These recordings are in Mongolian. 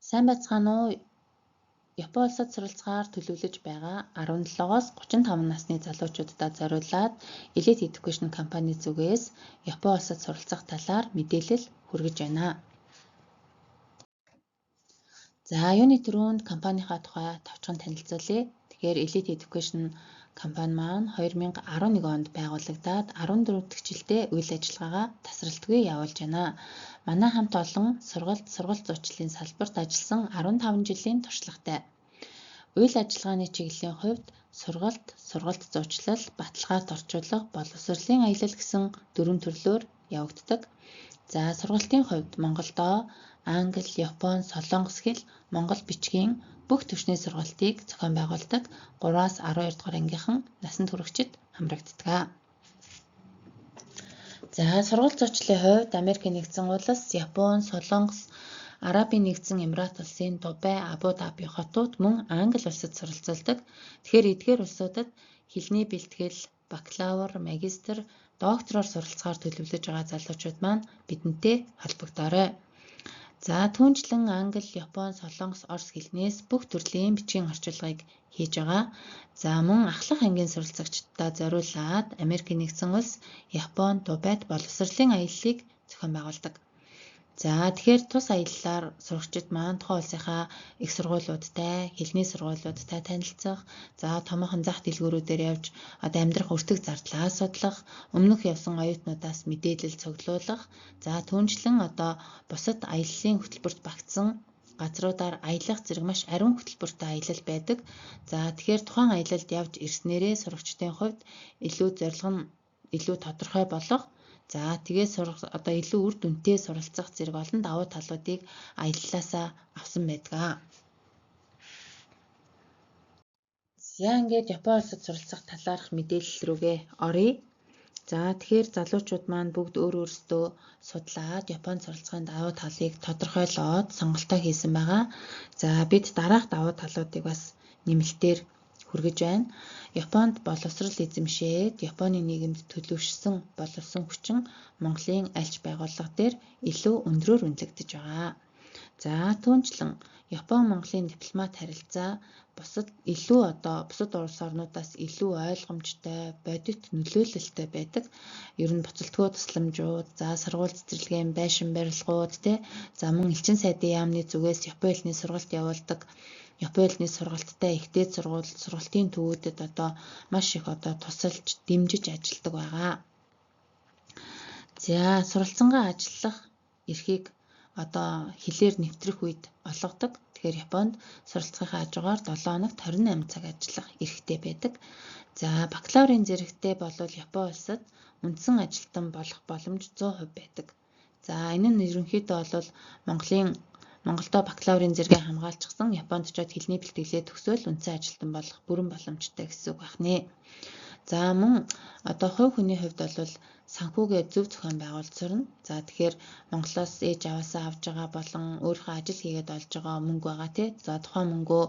Сайн байцгаана уу? Япон улсад суралцахаар төлөвлөж байгаа 17-оос 35 насны залуучуудад зориулаад Elite Education компани зүгээс Япон улсад суралцах талаар мэдээлэл хүргэж байна. За юуны түрүүнд компанийнхаа тухай товчхон танилцуулъя. Тэгэхээр Elite Education компани маань 2011 онд байгуулагдаад 14 дахь жилдээ үйл ажиллагаагаа тасралтгүй явуулж байна. Манай хамт олон сургалт зуучлалын салбарт ажилласан 15 жилийн туршлагатай. Үйл ажиллагааны чиглэлийн хувьд сургалт зуучлал, баталгаат орчуулга, боловсролын аялал гэсэн 4 төрлөөр явагддаг. За сургалтын хувьд Монголдоо англи, япон, солонгос хэл, монгол бичгийн бүх түвшний сургалтыг зохион байгуулдаг 3-аас 12 дугаар ангийнхан насанд хүрэгчид хамрагддаг. За сургалт зуучлалын хувьд Америкийн нэгдсэн улс, Япон, Солонгос, Арабын нэгдсэн Эмират улсын Дубай, Абу Даби хотууд мөн Англи улсад суралцуулдаг. Тэгэхээр эдгээр улсуудад хэлний бэлтгэл, бакалавр, магистр, доктороор суралцахаар төлөвлөж байгаа залуучууд маань бидэнтэй холбогдоорой. За түүнчлэн англи, япон, солонгос, орос хэлнээс бүх төрлийн бичгийн орчуулгыг хийж байгаа. За мөн ахлах ангийн суралцагчдаа зориулаад Америкийн нэгдсэн улс, Япон, Дубайд боловсролын аяллыг зохион байгуулдаг. За тэгэхээр тус аяллаар сурагчид маань тухайн улсынхаа их сургуулиудтай, хэлний сургуулиудтай танилцах, за томоохон зах дэлгүүрүүдээр явж амьдрах өртөг зардлаа судлах, өмнөх явсан оюутнуудаас мэдээлэл цуглуулах, за түүнчлэн бусад аяллаа хөтөлбөрт багтсан газруудаар аялах зэрэг маш ариун хөтөлбөртэй аялал байдаг. За тэгэхээр тухайн аялалд явж ирснээрээ сурагчдын хувьд илүү зорилго нь илүү тодорхой болох. За тэгээд илүү үр дүнтэй суралцах зэрэг олон давуу талуудыг аяллаасаа авсан байдаг. За ингээд Япон улсад суралцах талаарх мэдээлэл рүүгээ оръё. За тэгэхээр залуучууд маань бүгд өөрсдөө судлаад Японд суралцахын давуу талыг тодорхойлоод сонголтоо хийсэн байгаа. За бид дараах давуу талуудыг бас нэмэлтээр хүргэж байна. Японд боловсрол эзэмшээд Японы нийгэмд төлөвшсөн боловсон хүчин Монголын альч байгууллага дээр илүү өндрөөр үнэлэгдэж байгаа. За түүнчлэн Япон Монголын дипломат харилцаа бусад улс орнуудаас илүү ойлгомжтой, бодит нөлөөлөлттэй байдаг. Ер нь буцалтгүй тусламжууд, за сургууль цэцэрлэгийн байшин барилгууд, за мөн элчин сайдын яамны зүгээс Япон хэлний сургалт явуулдаг. Япон хэлний сургалттай ихтэй сургалтын төвүүдэд маш их тусалж, дэмжиж ажилладаг байгаа. За суралцсангаа ажиллах эрхийг хэлээр нэвтрэх үед олгодог. Тэгэхээр Японд суралцахын хажуугаар 7 хоногт 28 цаг ажиллах эрхтэй байдаг. За бакалаврын зэрэгтэй болвол Япон улсад үндсэн ажилтан болох боломж 100% байдаг. За энэ нь ерөнхийдөө бол Монголдо бакалаврын зэрэгээ хамгаалчихсан Японд очиод хэлний бэлтгэлээ төгсөөл үндсэн ажилтан болох бүрэн боломжтой гэсэн үг байна. За мөн хувь хүний хувьд бол санхүүгээ зөв зохион байгуулж сурна. За тэгэхээр Монголоос ээж аваасаа авж байгаа болон өөрийнхөө ажил хийгээд олж байгаа мөнгө байгаа За тухайн мөнгөө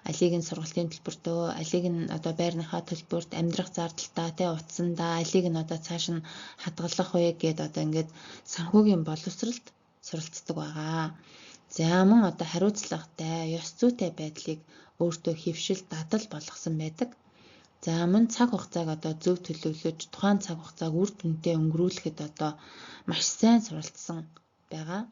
алийг нь сургалтын төлбөрт, алийг нь байрныхаа төлбөрт, амьдрах зардалтаа утсандаа, алийг нь цааш нь хадгалах вэ гэдэг ингээд санхүүгийн боловсролд суралцдаг байгаа. За мөн хариуцлагатай, ёс зүйтэй байдлыг өөртөө хөвшил дадал болгосон байдаг. За мөн цаг хугацааг зөв төлөвлөж тухайн цаг хугацааг үр дүнтэй өнгөрүүлэхэд маш сайн суралцсан байгаа.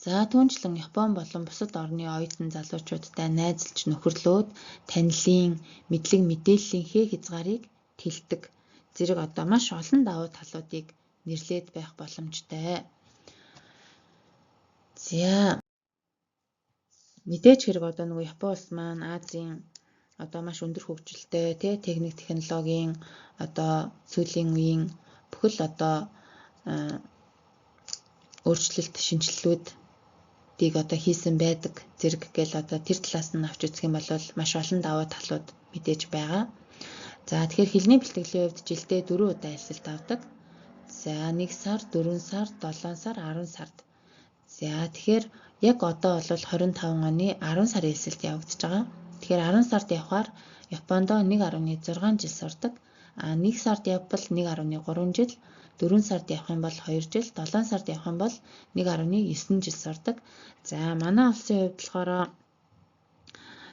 За түүнчлэн Япон болон бусад орны оюутан залуучуудтай найзалж нөхөрлөөд танилын, мэдлэг мэдээллийн хязгаарыг тэлдэг зэрэг маш олон давуу талуудыг нэрлээд байх боломжтой. За мэдээж хэрэг Япон улс маань Азийн маш өндөр хөгжилтэй техник технологийн сүүлийн үеийн бүхэл өөрчлөлт шинжилгүүдийг хийсэн байдаг зэрэг гэл тэр талаас нь авч үзэх юм бол маш олон давуу талууд мэдээж байгаа. За тэгэхээр хэлний бэлтгэлийн хувьд жилдээ 4 удаа элсэлт авдаг. За 1 сар, 4 сар, 7 сар, 10 сард. За тэгэхээр яг бол 25 оны 10 сарын элсэлт явагдаж байгаа. Тэгэхээр 10 сард явхаар Японд 1.6 жил сурдаг. 1 сард явбал 1.3 жил. 4 сард явах юм бол 2 жил, 7 сард явах юм бол 1.9 жил сурдаг. За манай улсын хувьд болохоор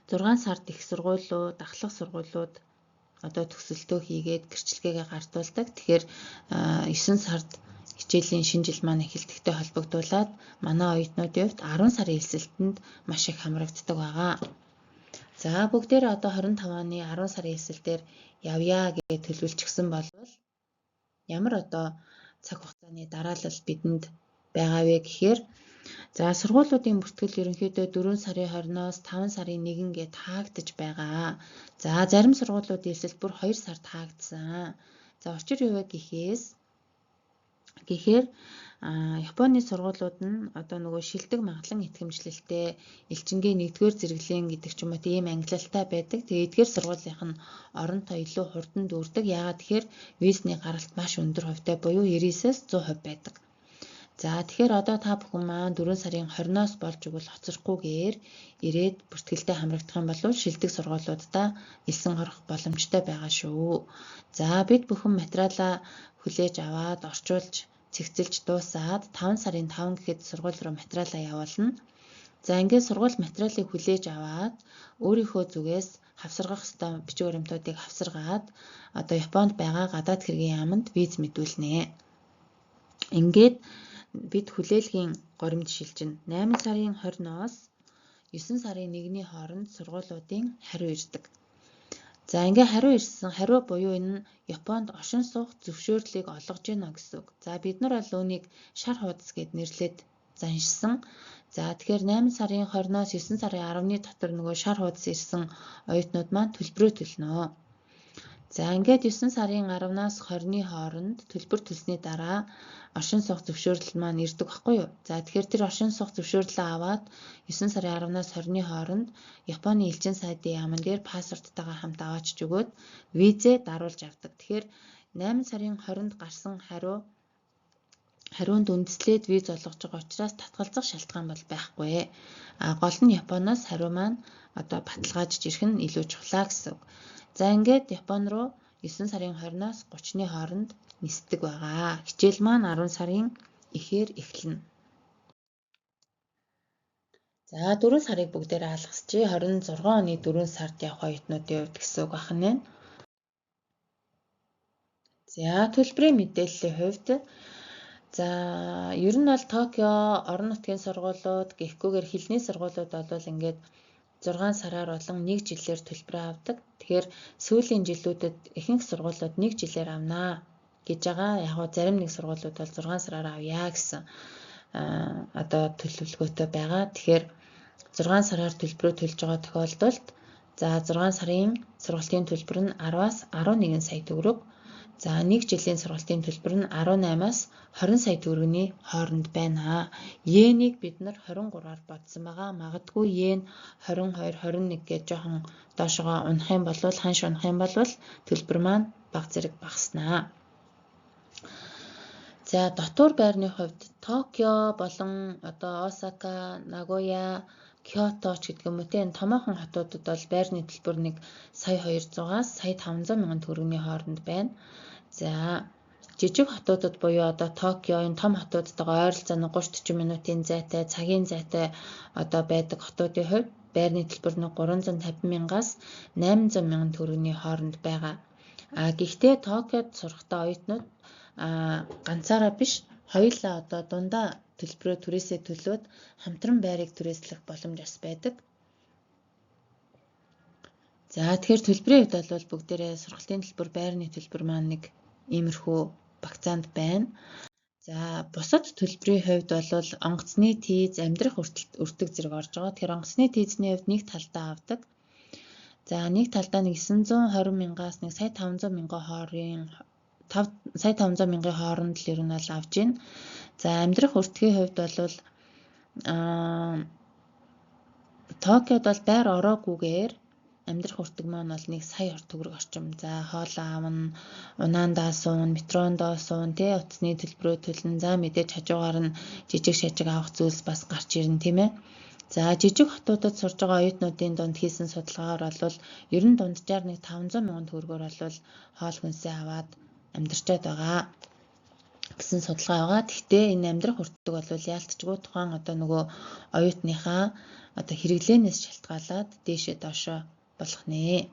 6 сард их сургуулиуд, ахлах сургуулиуд одоо төгсөлтөө хийгээд гэрчлэгээгээ гартуулдаг. Тэгэхээр 9 сард хичээлийн шинэ жил маань эхэлдэхтэй холбогдуулаад манай оюутнуудын хувьд 10 сарын элсэлтэнд маш их хамрагддаг байгаа. За бүгдээрээ одоо 25 оны 10 сарын элсэлтээр явъя гэж төлөвлөчихсөн бол ямар одоо цаг хугацааны дараалал бидэнд байгаа вэ гэхээр за сургуулиудын бүртгэл ерөнхийдөө 4 сарын 20-оос 5 сарын 1 гээд таагдаж байгаа. За зарим сургуулиудын элсэлт бүр 2 сар таагдсан. За учир юу вэ гэхээр Японы сургуулиуд нь одоо нөгөө шилдэг магадлан итгэмжлэлтэй элчингийн 1-р зэрэглэлийн гэдэг ч юм уу тийм ангилалтай байдаг. Тэгээ эдгээр сургуулийнх нь оронтой илүү хурдан дүүрдэг. Яагаад тэгэхээр визний гаралт маш өндөр хувьтай буюу 99-ээс 100% байдаг. За тэгэхээр одоо та бүхэн маань 4 сарын 20-оос болж өгвөл хоцрохгүйгээр ирээд бүртгэлтэй хамрагдах юм бол шилдэг сургуулиудаа элсэн орох боломжтой байгаа шүү. За бид бүхэн материалаа хүлээж аваад орчуулж цэгцэлж дуусаад 5 сарын 5 гэхэд сургууль руу материалаа явуулна. За ингээд сургууль материалыг хүлээж аваад өөрийнхөө зүгээс хавсаргах ёстой бичиг баримтуудыг хавсаргаад одоо Японд байгаа гадаад хэргийн яамд виз мэдүүлнэ. Ингээд бид хүлээлгийн горимд шилжинэ. 8 сарын 20-оос 9 сарын 1-ний хооронд сургуулиудын хариу ирдэг. За ингээ хариу ирсэн. Хариу буюу энэ нь Японд оршин суух зөвшөөрлийг олгож байна гэсэн үг. За бид нар бол үүнийг шар хуудас гэд нэрлээд заншсан. За тэгэхээр 8 сарын 20-оос 9 сарын 10-ны дотор нөгөө шар хуудас ирсэн оюутнууд маань төлбөрөө төлнө. За ингээд 9 сарын 10-наас 20-ны хооронд төлбөр төлсний дараа оршин суух зөвшөөрөл маань ирдэг байхгүй юу? За тэгэхээр тэр оршин суух зөвшөөрлөө аваад 9 сарын 10-наас 20-ны хооронд Японы элчин сайдын яамн дээр пассворттайгаа хамт аваачж өгөөд визээ даруулж авдаг. Тэгэхээр 8 сарын 20-нд гарсан хариунд үндэслээд виз олгож байгаа учраас татгалзах шалтгаан бол байхгүй. Гол нь Японоос хариу маань одоо баталгаажж ирэх нь илүү чухлаа гэсэн үг. За ингээд Япон руу 9 сарын 20-наас 30-ны хооронд нисдэг байгаа. Хичээл маань 10 сарын эхээр эхэлнэ. За 4 сарыг бүгдээрээ алгасчи. 26 оны 4 сард явах оюутнуудын хувьд гэсэн үг байна. За төлбөрийн мэдээллийн хувьд за ер нь бол Токио орон нутгийн сургуулиуд гэхгүйгээр хэлний сургуулиуд бол ингээд 6 сараар болон 1 жилээр төлбөрөө авдаг. Тэгэхээр сүүлийн жилүүдэд ихэнх сургуулиуд 1 жилээр авнаа гэж байгаа. Яг нь зарим нэг сургуулиуд бол 6 сараар авъя гэсэн одоо төлөвлөгөөтэй байгаа. Тэгэхээр 6 сараар төлбөрөө төлж байгаа тохиолдолд за 6 сарын сургалтын төлбөр нь 10-аас 11 сая төгрөг. За 1 жилийн сургалтын төлбөр нь 18-аас 20 сая төгрөгийн хооронд байна. Йенийг бид нар 23-аар бодсон байгаа. Магадгүй йен 22, 21 гэж жоохон доошогоо унах юм бол ханш унах юм бол төлбөр маань бага зэрэг багаснаа. За дотор байрны хувьд Токио болон одоо Осака, Нагоя, Киото ч гэдэг юм уу тийм томоохон хотуудад бол байрны төлбөр нэг сая 200-аас сая 500 мянган төгрөгийн хооронд байна. За жижиг хотуудад буюу одоо Токио энэ том хотуудтайгаа ойролцоо 30-40 минутын зайтай, цагийн зайтай одоо байдаг хотуудын хувьд байрны төлбөр нь 350 мянгаас 800 мянган төгрөгийн хооронд байгаа. Гэхдээ Токиод сурахтаа оюутнууд ганцаараа биш хоёулаа одоо дундаа төлбөрөө түрээсээ төлөөд хамтран байрыг түрээслэх боломж бас байдаг. За тэгэхээр төлбөрийн хувьд бол бүгдээрээ сургалтын төлбөр, байрны төлбөр маань нэг иймэрхүү багцаанд байна. За бусад төлбөрийн хувьд бол онгоцны тийз, амьдрах өртөг зэрэг орж байгаа. Тэгэхээр онгоцны тийзний хувьд нэг талдаа авдаг. За нэг талдаа 920 мянгаас 1 сая 500 мянган хооронд л ер нь бол авж гин. За амьдрах өртгийн хувьд бол Токиод бол байр ороогүйгээр амьдрах өртөг маань бол 1 сая төгрөг орчим. За хоолоо аавна, унаандаа суун, метрондоо суун, утасны төлбөрөө төлнө. За мэдээж хажуугаар нь жижиг шажиг авах зүйлс бас гарч ирнэ тийм ээ. За жижиг хотуудад сурж байгаа оюутнуудын дунд хийсэн судалгаагаар бол ер нь дунджаар нэг 500 мянган төгрөгөөр бол хоол хүнсээ аваад амьдарчаад байгаа. гэсэн судалгаа байгаа. Гэхдээ энэ амьдрах хүртдэг бол яалтчгүй тухайн одоо нөгөө оюутныхаа одоо хэрэглээнээс шалтгаалаад дээшээ доошоо болох нэ.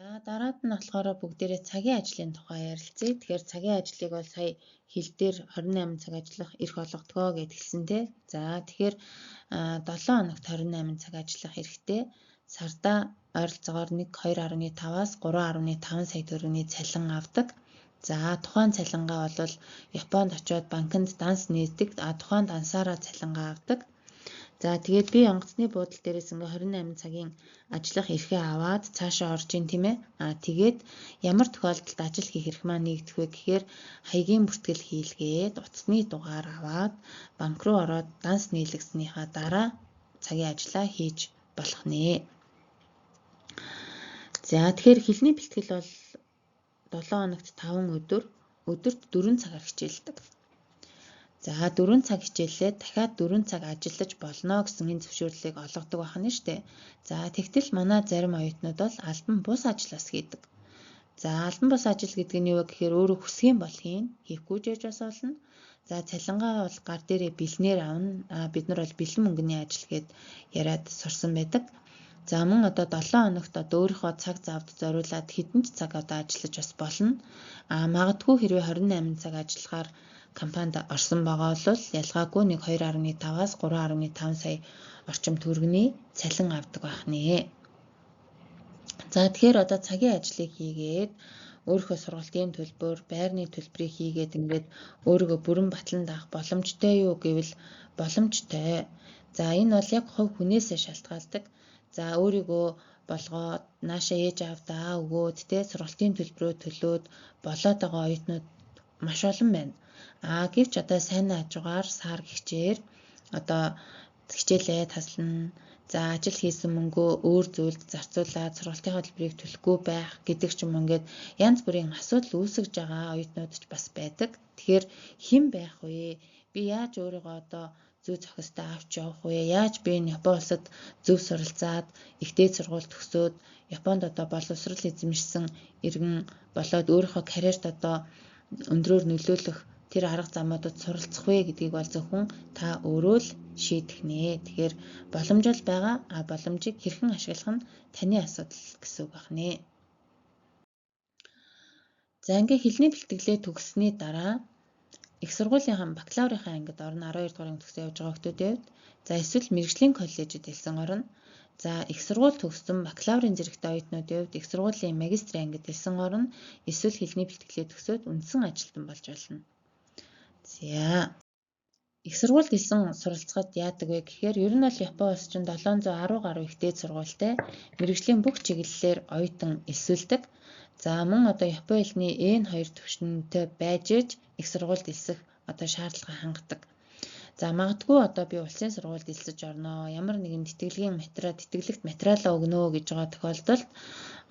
За дараад нь болохоор бүгдээрээ цагийн ажлын тухай ярилцъя. Тэгэхээр цагийн ажлыг бол сая хил дээр 28 цаг ажиллах эрх олгодгоо гэд хэлсэн те. За тэгэхээр 7 хоногт 28 цаг ажиллах эрхтэй сардаа ойролцоогоор 2.5-аас 3.5 сая төгрөгийн цалин авдаг. За тухайн цалингаа бол Японд очиод банкнд данс нээдэг. Тухайн дансаараа цалингаа авдаг. За тэгээд би онгоцны буудлын дээрээс ингээ 28 цагийн ажиллах эрхээ аваад цаашаа орж ийн тийм ээ. Тэгээд ямар тохиолдолд ажил хийх эрх маань нэгдэх вэ гэхээр хаягийн бүртгэл хийлгээд утасны дугаар аваад банк руу ороод данс нийлгэснийхаа дараа цагийн ажлаа хийж болох нэ. За тэгэхээр хэлний бэлтгэл бол 7 хоногт 5 өдөр, өдөрт 4 цагаар хичээлдэг. За 4 цаг хичээллээ дахиад 4 цаг ажиллаж болно гэсэн энэ зөвшөөрлийг олгодог байна шүү дээ. За тэгтэл манай зарим оюутнууд бол албан бус ажлаас хийдэг. За албан бус ажил гэдэг нь юу вэ гэхээр өөрөө хүсгийн бол хийхгүй жээж бас болно. За цалингаа бол гар дээрээ бэлнээр авна. Бид нар бол бэлэн мөнгөний ажил гэд яриад сурсан байдаг. За мөн одоо 7 хоногт одоо өөрийнхөө цаг завд зориулаад хэдэн ч цаг одоо ажиллаж бас болно. Магадгүй хэрвээ 28 цаг ажиллахаар компанид орсон байгаа бол ялгаагүй 2.5-аас 3.5 сая орчим төгрөгийн цалин авдаг байх нэ. За тэгэхээр одоо цагийн ажлыг хийгээд өөрийнхөө сургалтын төлбөр, байрны төлбөрийг хийгээд ингээд өөрийгөө бүрэн батлан даах боломжтой юу гэвэл боломжтой. За энэ бол яг хувь хүнээсээ шалтгаалдаг. За өөрийгөө болгоод наашаа ээж аавдаа өгөөд тэ сургалтын төлбөрөө төлөөд болоод байгаа оюутнууд маш олон байна. Гэвч одоо сайн хажуугаар сар гихчээр одоо хичээлээ таслана. За ажил хийсэн мөнгөө өөр зүйлд зарцуулаад сургалтынхаа төлбөрийг төлөхгүй байх гэдэг ч юм ингээд янз бүрийн асуудал үүсгэж байгаа оюутнууд ч бас байдаг. Тэгэхээр хэн байх вэ? Би яаж өөрийгөө одоо зөв зохистой авч явах вэ? Яаж би энэ Япон улсад зөв суралцаад их дээд сургууль төгсөөд Японд одоо боловсрол эзэмшсэн иргэн болоод өөрийнхөө карьерт одоо өндрөөр нөлөөлөх тэр арга замуудад суралцах вэ гэдгийг бол зөвхөн та өөрөө л шийдэх нэ. Тэгэхээр боломжтой байгаа боломжийг хэрхэн ашиглах нь таны асуудал гэсэн үг байна. За ингээ хэлний бэлтгэлээ төгссөний дараа их сургуулийнхаа бакалаврынхаа ангид орно 12 дугаар анги төгсөө явж байгаа хүмүүстээ. За эсвэл мэрэгжлийн коллежид элсэн орно. За их сургууль төгссөн бакалаврын зэрэгтэй оюутнуудын хувьд их сургуулийн магистрийн ангид элсэн орно. Эсвэл хэлний бэлтгэлээ төгсөөд үндсэн ажилтан болж болно. За их сургуульд элсэн суралцахад яадаг вэ гэхээр ер нь бол Япон улс чинь 710 гаруй их дээд сургуультай мэрэгжлийн бүх чиглэлээр оюутан элсүүлдэг. За мөн одоо Япон хэлний N2 түвшинтэй байж иж их сургуульд элсэх одоо шаардлага хангадаг. За магадгүй одоо би улсын сургуульд элсэж орно. Ямар нэгэн тэтгэлэгт материалаа өгнө гэж байгаа тохиолдолд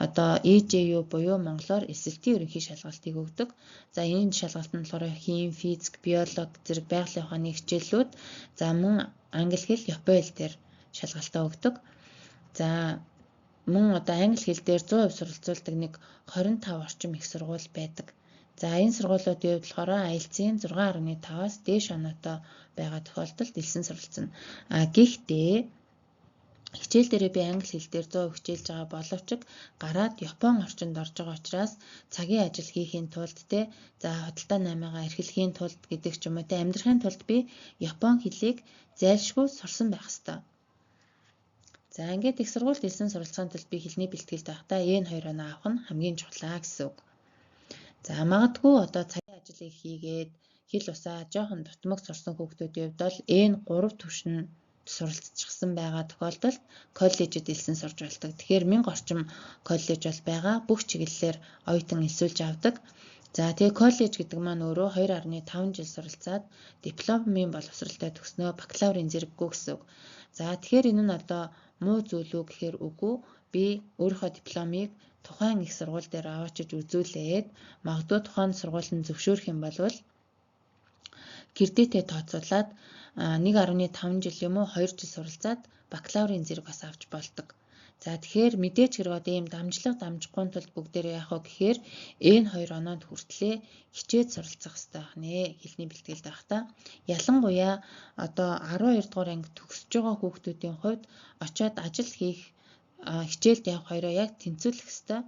одоо EJU буюу монголоор элсэлтийн ерөнхий шалгалтыг өгдөг. За энэ шалгалт нь болохоор хим, физик, биологи зэрэг байгалийн ухааны хичээлүүд за мөн англи хэл, Япон хэл дээр шалгалтаа өгдөг. За мөн одоо англи хэл дээр 100% суралцуулдаг 25 орчим их сургууль байдаг. За энэ сургуулиудын хувьд болохоор IELTS-ийн 6.5-аас дээш оноотой байгаа тохиолдолд элсэн суралцна. Гэхдээ хичээл дээрээ би англи хэл дээр 100% хичээлж байгаа боловч гараад Япон орчинд орж байгаа учраас цагийн ажил хийхийн тулд за худалдаа наймаагаа эрхлэхийн тулд гэдэг ч юм уу амьдрахын тулд би Япон хэлийг зайлшгүй сурсан байх ёстой. За ингээд их сургуульд элсэн суралцахын тулд би хэлний бэлтгэлд байхдаа N2 оноо авах нь хамгийн чухлаа гэсэн үг. За магадгүй одоо цагийн ажлыг хийгээд хэл усаа жоохон дутмаг сурсан хүүхдүүдийн хувьд бол N3 түвшин суралцчихсан байгаа тохиолдолд коллежид элсэн сурж болдог. Тэгэхээр 1000 орчим коллеж бол байгаа. Бүх чиглэлээр оюутан элсүүлж авдаг. За тэгээ коллеж гэдэг маань өөрөө 2.5 жил суралцаад дипломын боловсролтой төгснөө бакалаврын зэрэггүй гэсэн үг. За тэгэхээр энэ нь одоо муу зүйл үү гэхээр үгүй. Би өөрийнхөө дипломыг тухайн их сургууль дээр аваачиж үзүүлээд магадгүй тухайн сургууль нь зөвшөөрөх юм бол кредитээ тооцоолаад 1.5 жил юм уу 2 жил суралцаад бакалаврын зэрэг бас авч болдог. За тэгэхээр мэдээж хэрэг одоо ийм дамжлага дамжихгүй тулд бүгдээрээ яах вэ гэхээр энэ 2 оноонд хүртлээр хичээд суралцах хэрэгтэй байна. Хэлний бэлтгэлд байхдаа ялангуяа одоо 12 дугаар анги төгсөж байгаа хүүхдүүдийн хувьд очиод ажил хийх хичээлд явах хоёроо яг тэнцвүүлэх хэрэгтэй.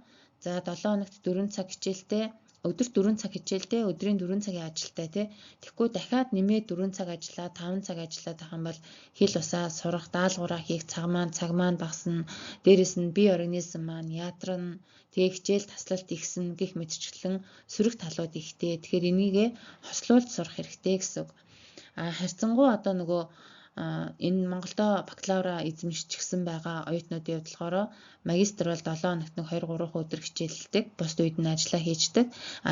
За 7 хоногт 4 цаг хичээлтэй, өдөрт 4 цаг хичээлтэй, өдрийн 4 цагийн ажилтай тий. Тэгэхгүй дахиад нэмээд 4 цаг ажиллаад 5 цаг ажиллаад байх юм бол хэл усаа сурах, даалгавраа хийх цаг маань багасна. Дээрээс нь бие организм маань ядарна. Тэгээ хичээл таслалт ихсэн гэх мэтчлэн сөрөг талууд ихтэй. Тэгэхээр энийгээ хослуулж сурах хэрэгтэй гэсэн үг. Харьцангуй одоо нөгөө энэ Монголдо бакалавра эзэмшчихсэн байгаа оюутнуудын хувьд болохоор магистр бол 7 хоногт 2-3 өдөр хичээлдэг, бусд үед нь ажиллаа хийждэг.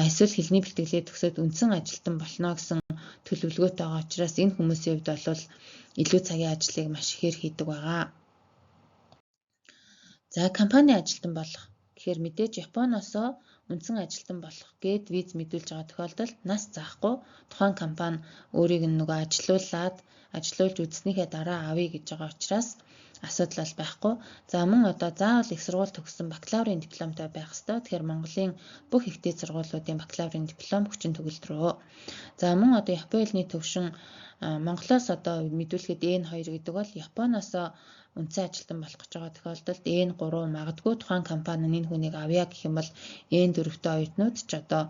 Эсвэл хэлний бэлтгэлээ төгсөөд үндсэн ажилтан болно гэсэн төлөвлөгөөтэй байгаа учраас энэ хүмүүсийн хувьд бол илүү цагийн ажлыг маш ихээр хийдэг байгаа. За компани ажилтан болох гэхээр мэдээж Японоосоо үндсэн ажилтан болох гээд виз мэдүүлж байгаа тохиолдолд нас заахгүй тухайн компани өөрийг нөгөө ажилуулж үзснийхээ дараа авъя гэж байгаа учраас асуудал бол байхгүй. За мөн одоо заавал их сургууль төгссөн бакалаврын дипломтой байх ёстой. Тэгэхээр Монголын бүх их дээд сургуулиудын бакалаврын диплом хүчин төгөлдрөө. За мөн одоо Японы хэлний төвшин Монголоос одоо мэдүүлэхэд N2 гэдэг бол Японоосоо үндсэн ажилтан болох гэж байгаа тохиолдолд N3 магадгүй тухайн компани энэ хүнийг авъя гэх юм бол N4-тэй оюутнууд ч одоо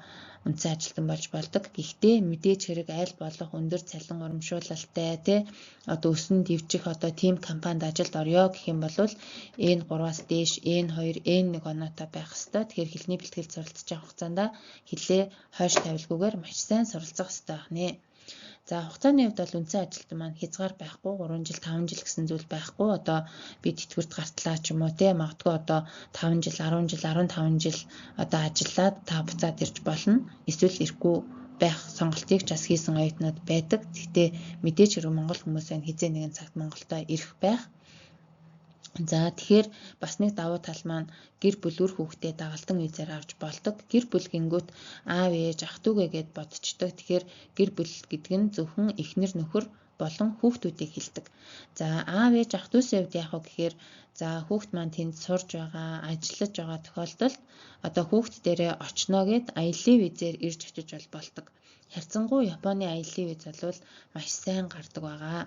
үндсэн ажилтан болж болдог. Гэхдээ мэдээж хэрэг аль болох өндөр цалин урамшуулалтай тий одоо өсөн дэвжих одоо team компанид ажилд орё гэх юм бол N3-аас дээш N2, N1 оноотой байх ёстой. Тэгэхээр хэлний бэлтгэл суралцж авах хугацаанд хэлээ хойш тавилгүйгээр маш сайн суралцах ёстой байна. За хугацааны хувьд бол үндсэн ажилтан маань хязгаар байхгүй 3 жил 5 жил гэсэн зүйл байхгүй. Одоо би тэтгэврт гартлаа ч юм уу тий магадгүй одоо 5 жил 10 жил 15 жил одоо ажиллаад та буцаад ирж болно. Эсвэл ирэхгүй байх сонголтыг ч бас хийсэн оюутнууд байдаг. Гэхдээ мэдээж хэрэг Монгол хүмүүс байна хизээ нэгэн цагт Монголдо ирэх байх. За тэгэхээр бас нэг давуу тал маань гэр бүл үр хүүхдээ дагалдан визээр авч болдог. Гэр бүл гингүүт аав ээж ах дүүгээ гэд бодчихдог. Тэгэхээр гэр бүл гэдэг нь зөвхөн эхнэр нөхөр болон хүүхдүүдийг хэлдэг. За аав ээж ах дүүсийн хувьд яах вэ гэхээр за хүүхд маань тэнд сурж байгаа, ажиллаж байгаа тохиолдолд одоо хүүхд дээрээ очно гэд аяллаа визээр ирж очиж болдог. Харьцангуй Японы аяллаа виз бол маш сайн гардаг байгаа.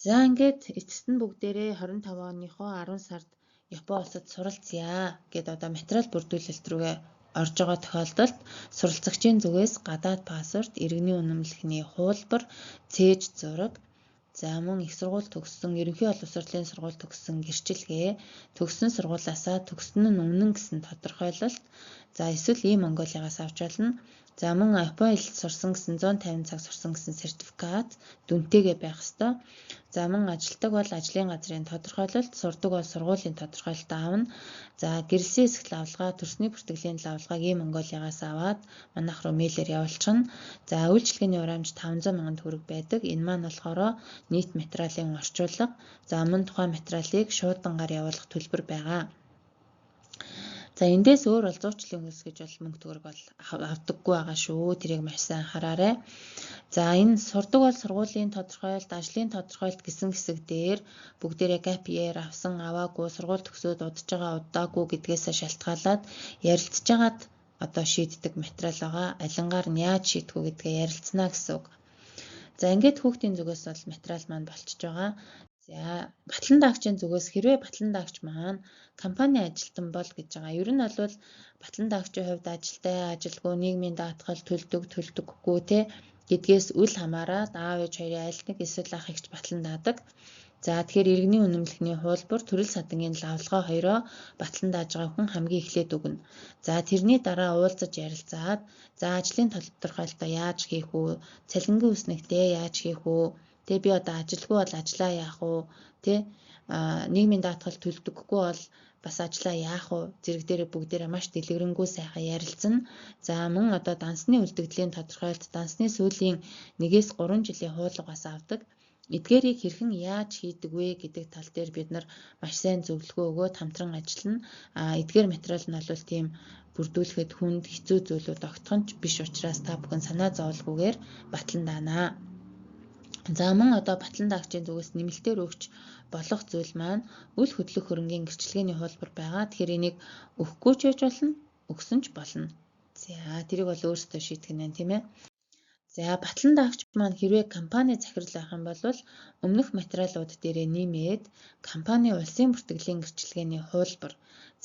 За ингээд эцэст нь бүгдээрээ 25 оныхоо 10 сард Япон улсад суралцъя гэд одоо материал бүрдүүлэлт рүүгээ орж байгаа тохиолдолд суралцагчийн зүгээс гадаад паспорт, иргэний үнэмлэхний хуулбар, цээж зураг, за мөн их сургууль төгссөн, ерөнхий боловсролын сургууль төгссөн гэрчилгээ, төгссөн сургуулиасаа төгссөн нь үнэн гэсэн тодорхойлолт, за эсвэл Монголиагаас авч болно. За мөн Япон хэл сурсан гэсэн 150 цаг сурсан гэсэн сертификат дүнтэйгээ байх ёстой. За мөн ажилтдаг бол ажлын газрын тодорхойлолт, сурдаг бол сургуулийн тодорхойлолт аавна. За гэрэлсийн хэсэг лавлгаа, төрсний бүртгэлийн лавлгааг Монголиагаас аваад манайх руу мэйлээр явуулчихна. За үйлчилгээний хураамж 500 сая төгрөг байдаг. Энэ маань болохоор нийт материалын орчуулга. За мөн тухайн материалыг шуудангаар явуулах төлбөр байгаа. За эндээс өөр бол зуучлалын хөлс гэж бол мөнгө төгрөг бол авдаггүй байгаа шүү. Тэрийг маш сайн хараарай. За энэ сурдаг бол сургуулийн тодорхойлолт, ажлын тодорхойлолт гэсэн хэсэг дээр бүгдээрээ gap year авсан, аваагүй, сургууль төгсөөд удаж байгаа, удаагүй гэдгээс шалтгаалаад ярилцж агаад одоо шийддэг материал байгаа. Алингаар нь яаж шийдэх үү гэдгээ ярилцсанаа гэсэн үг. За ингээд хүүхдийн зүгээс бол материал маань болчихж байгаа. За батлан даагчийн зүгээс хэрвээ батлан даагч маань компани ажилтан бол гэж байгаа. Ер нь бол батлан даагчийн хувьд ажилтай, ажилгүй, нийгмийн даатгал төлдөггүй те гэдгээс үл хамааран аав ээж хоёрын аль нэг эсвэл ах эгч батлан даадаг. За тэгэхээр иргэний үнэмлэхний хуулбар, төрөл садангийн лавлгаа хоёроо батлан дааж байгаа хүн хамгийн эхлээд өгнө. За тэрний дараа уулзаж ярилцаад за ажлын тодорхойлолтоо яаж хийх үү, цалингийн үснэгтээ яаж хийх үү, тэ би одоо ажилгүй бол ажиллаа яах вэ, тэ нийгмийн даатгал төлдөггүй бол бас ажиллаа яах вэ зэрэг дээр бүгдээрээ маш дэлгэрэнгүй сайхан ярилцсан. За мөн одоо дансны үлдэгдлийн тодорхойлолт, дансны сүүлийн 1-3 жилийн хуулгаас авдаг. Эдгээрийг хэрхэн яаж хийдэг вэ гэдэг тал дээр бид нар маш сайн зөвлөгөө өгөөд хамтран ажиллана. Эдгээр материал нь бол тийм бүрдүүлэхэд хүнд хэцүү зүйлүүд огтхон ч биш учраас та бүхэн санаа зовлгүйгээр батлан даанаа. За мөн одоо батлан даагчийн зүгээс нэмэлтээр өгч болох зүйл маань үл хөдлөх хөрөнгийн гэрчлэгээний хуулбар байгаа. Тэгэхээр энийг өгөхгүй ч яж болно, өгсөн ч болно. За тэрийг бол өөрсдөө шийдэх нь тийм ээ. За батлан даагч маань хэрвээ компани захирал байх юм бол өмнөх материалууд дээрээ нэмээд компани улсын бүртгэлийн гэрчлэгээний хуулбар,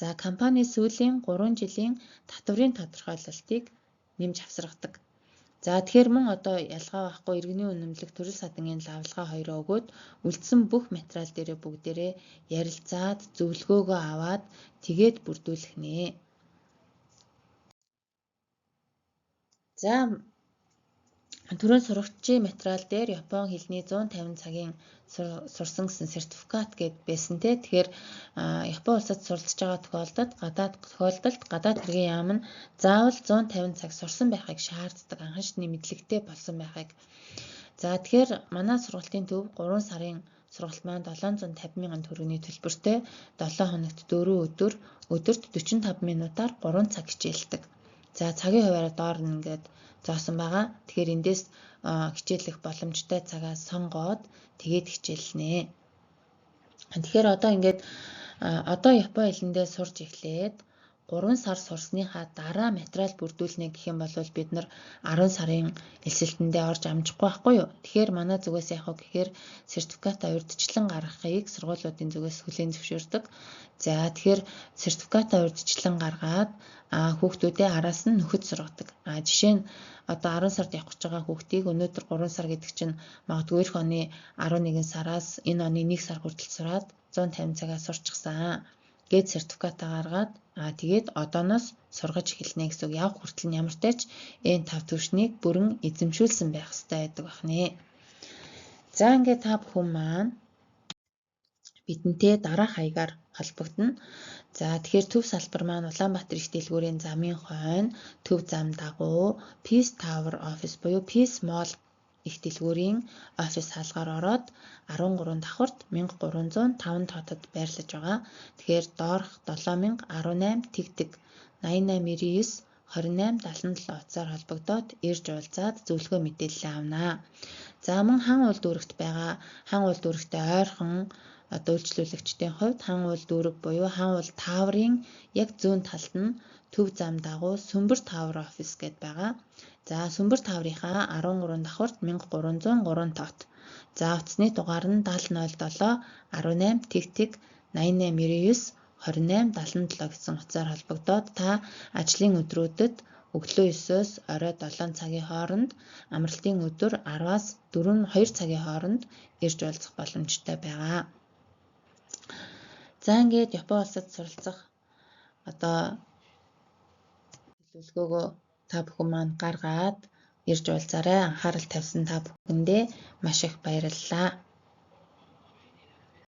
за компани сүүлийн 3 жилийн татврын тодорхойлолтыг нэмж авсаргадаг. За тэгэхээр мөн одоо ялгаа байхгүй иргэний үнэмлэх төрөл садангийн лавлгаа хоёроо өгөөд үлдсэн бүх материал дээрээ бүгдээрээ ярилцаад зөвлөгөөгөө аваад тэгээд бүрдүүлэх нэ. За түрүүн сурагчийн материал дээр Япон хэлний 150 цагийн сурсан гэсэн сертификат гэд байсан те. Тэгэхээр Япон улсад суралцж байгаа тохиолдолд гадаад хэргийн яам нь заавал 150 цаг сурсан байхыг шаарддаг, анхны мэдлэгтэй болсон байхыг. За тэгэхээр манай сургалтын төв 3 сарын сургалт маань 750 мянган төгрөгийн төлбөртэй 7 хоногт 4 өдөр, өдөрт 45 минутаар 3 цаг хичээлдэг. За цагийн хуваараа доор нь ингээд зоосон байгаа. Тэгэхээр эндээс хичээлэх боломжтой цагаа сонгоод тэгээд хичээлнэ. Тэгэхээр одоо ингээд одоо Япон хэлэндээ сурж эхлээд 3 сар сурсныхаа дараа материал бүрдүүлнэ гэх юм бол бид нар 10 сарын элсэлтэндээ орж амжихгүй байхгүй юу? Тэгэхээр манай зүгээс яах вэ гэхээр сертификатаа урьдчилан гаргахыг сургуулиудын зүгээс хүлээн зөвшөөрдөг. За тэгэхээр сертификатаа урьдчилан гаргаад хүүхдүүдээ араас нь нөхөд сургадаг. Жишээ нь одоо 10 сард явах гэж байгаа хүүхдийг өнөөдөр 3 сар гэдэг чинь магадгүй эх оны 11 сараас энэ оны 1 сар хүртэл сураад 150 цагаа сурчихсан гээд сертификатаа гаргаад тэгээд одооноос сургаж эхэлнэ гэсэн үг. Явах хүртэл нь ямар ч тач энэ 5 түвшнийг бүрэн эзэмшүүлсэн байх хэрэгтэй байдаг байна. За ингээд та бүхэн маань бидэнтэй дараах хаягаар холбогдно. За тэгэхээр төв салбар маань Улаанбаатар их дэлгүүрийн замын хойно төв зам дагуу Peace Tower office буюу Peace Mall их дэлгүүрийн офис хаалгаар ороод 13 давхарт 1305 тоотод байрлаж байгаа. Тэгэхээр доорх 7018 тэгтэг 8899 2877 утсаар холбогдоод ирж уулзаад зөвлөгөө мэдээлэл авнаа. За мөн хан уул дүүрэгт байгаа хан уул дүүрэгтэй ойрхон үйлчлүүлэгчдийн хувьд хан уул дүүрэг буюу хан уул тааврын яг зүүн талд нь төв зам дагуу Сүмбэр Tower office гэдээ байгаа. За Сүмбэр Tower-ийнхаа 13 давхарт 1303 тоот. За утасны дугаар нь 7007 18 тэгтэг 8899 2877 гэсэн утсаар холбогдоод та ажлын өдрүүдэд өглөө 9-өөс орой 7 цагийн хооронд, амралтын өдөр 10-аас 2 цагийн хооронд ирж уулзах боломжтой байгаа. За ингээд Япон улсад суралцах одоо төлөвлөгөөгөө та бүхэн маань гаргаад ирж уулзаарай. Анхаарал тавьсан та бүхэндээ маш их баярлалаа.